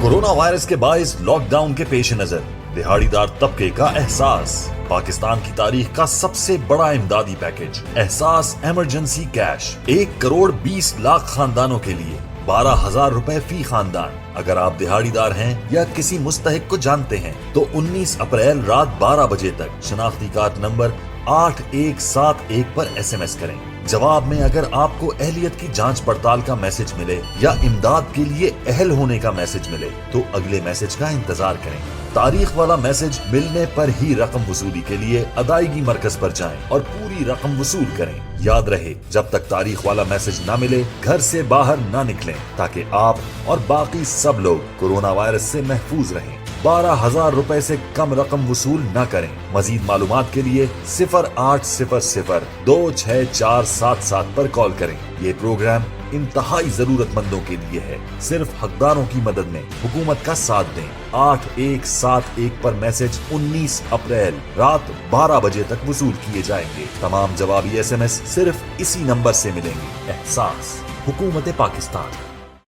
Corona virus के बाइस lockdown के पेश नजर दिहाड़ीदार तबके का एहसास, पाकिस्तान की तारीख का सबसे बड़ा इमदादी पैकेज एहसास इमरजेंसी कैश 1,20,00,000 खानदानों के लिए 12,000 रुपए फी खानदान। अगर आप दिहाड़ीदार हैं या किसी मुस्तहिक को जानते हैं तो 19 अप्रैल रात 12 बजे तक शनाख्ती कार्ड नंबर 8171 पर SMS करें। जवाब में अगर आपको अहलियत की जांच पड़ताल का मैसेज मिले या इमदाद के लिए अहल होने का मैसेज मिले तो अगले मैसेज का इंतजार करें। तारीख वाला मैसेज मिलने पर ही रकम वसूली के लिए अदायगी मरकज पर जाएं और पूरी रकम वसूल करें। याद रहे, जब तक तारीख वाला मैसेज ना मिले घर से बाहर ना निकलें ताकि आप और बाकी सब लोग कोरोना वायरस से महफूज रहें। 12,000 रुपए से कम रकम वसूल न करें। मजीद मालूमात के लिए 0800 26477 पर कॉल करें। ये प्रोग्राम इंतहाई जरूरतमंदों के लिए है। सिर्फ हकदारों की मदद में हुकूमत का साथ दें। 8171 पर मैसेज 19 अप्रैल रात 12 बजे तक वसूल किए जाएंगे। तमाम जवाबी SMS सिर्फ इसी नंबर से मिलेंगे। एहसास, हुकूमत पाकिस्तान।